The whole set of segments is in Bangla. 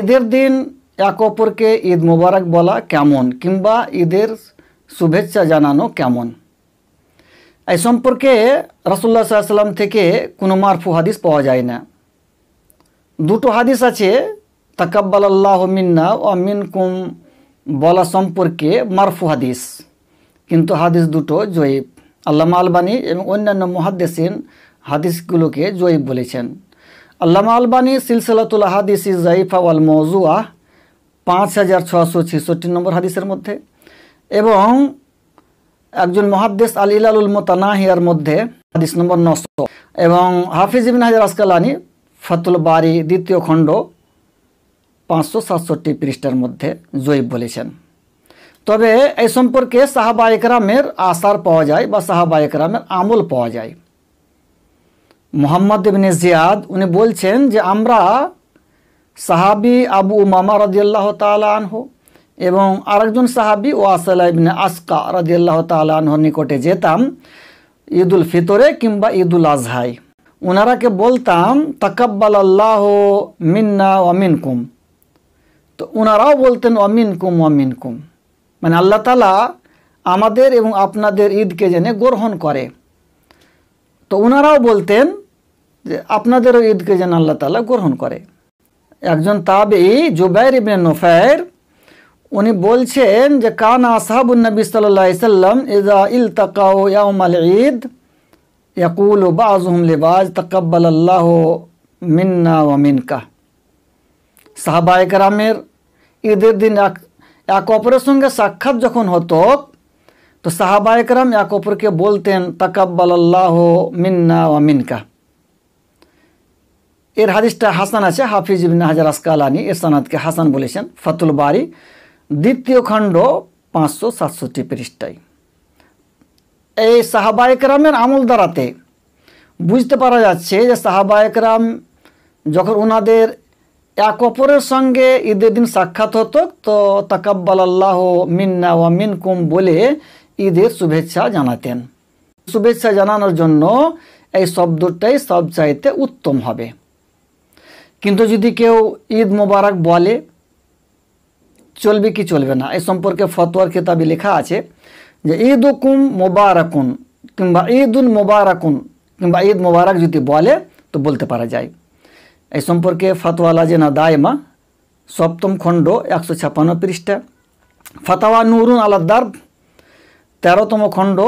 ঈদের দিন এক অপরকে ঈদ মোবারক বলা কেমন কিংবা ঈদের শুভেচ্ছা জানানো কেমন, এই সম্পর্কে রাসূলুল্লাহ সাল্লাল্লাহু আলাইহি ওয়াসাল্লাম থেকে কোনো মারফু হাদিস পাওয়া যায় না। দুটো হাদিস আছে তাকাব্বালাল্লাহু মিন্না ওয়া মিনকুম বলা সম্পর্কে মারফু হাদিস, কিন্তু হাদিস দুটো জয়ীফ। আল্লামা আলবানী এবং অন্যান্য মুহাদ্দিসিন হাদিসগুলোকে জয়ীফ বলেছেন। আল্লামা আলবানী সিলসিলাতুল আহাদিস যায়িফা ওয়াল মওযুআ 5666 নম্বর হাদিসের মধ্যে, এবং একজন মুহাদ্দিস আল ইলালুল মুতানাহিয়ার মধ্যে হাদিস নম্বর 900, এবং হাফিজ ইবনে হাজার আসকালানি ফাতুল বারি দ্বিতীয় খণ্ড 567 পৃষ্ঠার মধ্যে জয়ীফ বলেছেন। তবে এই সম্পর্কে সাহাবা ইকরামের আসার পাওয়া যায় বা সাহাবা ইকরামের আমল পাওয়া যায়। মুহাম্মদ ইবনে জিয়াদ উনি বলছেন যে আমরা সাহাবী আবু উমামা রাদিয়াল্লাহু তাআলা আনহু এবং আরেকজন সাহাবী ওয়াসিলা ইবনে আসকা রাদিয়াল্লাহু তাআলা আনহুর নিকটে যেতাম ঈদুল ফিতরে কিংবা ঈদুল আজহায়। ওনারাকে বলতাম তাকাব্বালাল্লাহু মিন্না ওয়া মিনকুম, তো ওনারাও বলতেন ওয়া মিনকুম ওয়া মিনকুম, মানে আল্লাহ তাআলা আমাদের এবং আপনাদের ঈদকে যেন গ্রহণ করে। তো ওনারাও বলতেন যে আপনাদেরও ঈদকে যেন আল্লাহ তাআলা গ্রহণ করে। একজন তাবেঈ জুবাইর ইবনে নুফাইর উনি বলছেন যে কানা আসহাবুন নবী সাল্লাল্লাহু আলাইহি সাল্লাম ইযা ইলতাকাউ ইয়াউমাল ঈদ ইয়াকুলু বাযুহুম লিবাজ তাকাব্বালাল্লাহু মিন্না ওয়া মিনকা। সাহাবায়ে কেরামের ঈদের দিন এক অপরের সঙ্গে সাক্ষাৎ যখন হতো তো সাহাবায়ে কেরাম এক অপরকে বলতেন তাকাব্বালাল্লাহু মিন্না ওয়া মিনকা। এর হাদিসটা হাসান আছে, হাফিজ ইবনে হাজার আসকালানি এর সনদকে হাসান বলেছেন ফাতুল বারি দ্বিতীয় খণ্ড 567 পৃষ্ঠায়। এই সাহাবায়ে কেরামের আমল দ্বারাতে বুঝতে পারা যাচ্ছে যে সাহাবায়ে কেরাম যখন ওনাদের এক অপরের সঙ্গে ঈদের দিন সাক্ষাৎ হতো তো তাকাব্বালাল্লাহু মিন্না ওয়া মিনকুম বলে ঈদের শুভেচ্ছা জানাতেন। শুভেচ্ছা জানানোর জন্য এই শব্দটাই সবচাইতে উত্তম হবে। কিন্তু যদি কেউ ঈদ মোবারক বলে চলবে কি চলবে না, এই সম্পর্কে ফতোয়ার কিতাবে লেখা আছে যে ঈদুকুম মুবারাকুন কিংবা ঈদুন মুবারাকুন কিংবা ঈদ মোবারক যদি বলে তো বলতে পারা যায়। এই সম্পর্কে ফতোয়া লাজনা দায়মা 7ম খণ্ড 156 পৃষ্ঠা, ফাতাওয়া নুরুন আলা দারব 13তম খণ্ড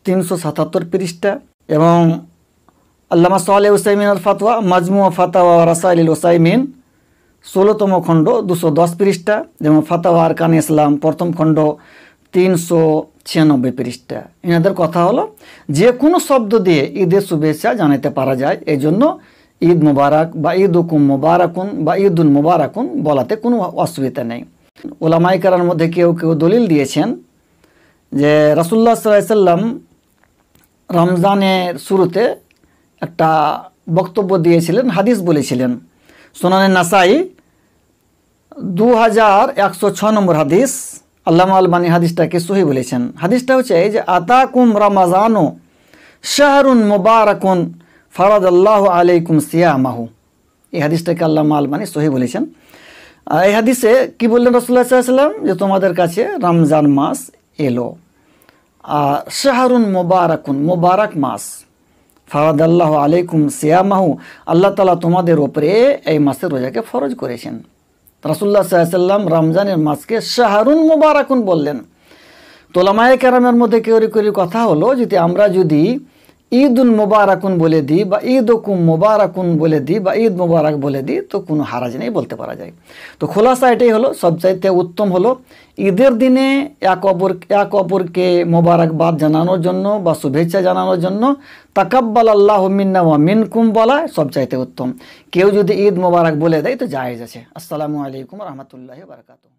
377 পৃষ্ঠা, এবং আল্লামা সালেহ উসাইমিনের ফতোয়া মাজমুয়া ফাতাওয়া ওয়া রাসাইলুল উসাইমিন 16তম খণ্ড 210 পৃষ্ঠা, এবং ফাতাওয়া আরকান ইসলাম 1ম খণ্ড 396 পৃষ্ঠা। এনাদের কথা হলো যে কোনো শব্দ দিয়ে ঈদের শুভেচ্ছা জানাতে পারা যায়, এই জন্য ঈদ মুবারক বা ঈদুকুম মুবারাকুন বা ঈদুল মুবারাকুন বলাতে কোনো অসুবিধা নেই। উলামায়ে কেরামের মধ্যে কেউ কেউ দলিল দিয়েছেন যে রাসূলুল্লাহ সাল্লাল্লাহু আলাইহি সাল্লাম রমজানের শুরুতে একটা বক্তব্য দিয়েছিলেন, হাদিস বলেছিলেন। সুনানে নাসাই 2106 নম্বর হাদিস, আল্লামা আলবানী হাদিসটাকে সহিহ বলেছেন। হাদিসটা হচ্ছে এই যে আতাকুম রমাজানু শাহরুন মুবারাকুন ফারাদাল্লাহু আলাইকুম সিয়ামাহু, এই হাদিসটাকে আল্লামা আলবানী সহিহ বলেছেন। এই হাদিসে কি বললেন রাসূলুল্লাহ সাল্লাল্লাহু আলাইহি ওয়াসাল্লাম যে তোমাদের কাছে রমজান মাস এলো, শাহরুন মুবারাকুন মুবারক মাস, ফারাদাল্লাহু আলাইকুম সিয়ামাহু আল্লাহ তাআলা তোমাদের উপরে এই মাসের রোজাকে ফরজ করেছেন। রাসূলুল্লাহ সাল্লাল্লাহু আলাইহি ওয়াসাল্লাম রমজানের মাসকে শাহরুন মুবারাকুন বললেন। তো উলামায়ে কেরামের মধ্যে কেউ কথা হলো যদি আমরা যদি ঈদুল মুবারাকুন বলে দিই বা ঈদুকুম মুবারাকুন বলে দিই বা ঈদ মুবারক বলে দিই তো কোনো হারাজ নেই, বলতে পারা যায়। তো খোলাসা এটাই হলো সবচাইতে উত্তম হলো ঈদের দিনে এক অপরকে মোবারকবাদ জানানোর জন্য বা শুভেচ্ছা জানানোর জন্য তাকাব্বালাল্লাহু মিন্না ওয়া মিনকুম বলা সবচাইতে উত্তম। কেউ যদি ঈদ মোবারক বলে দেয় তো জায়েজ আছে। আসসালামু আলাইকুম ওয়া রাহমাতুল্লাহি ওয়া বারাকাতুহু।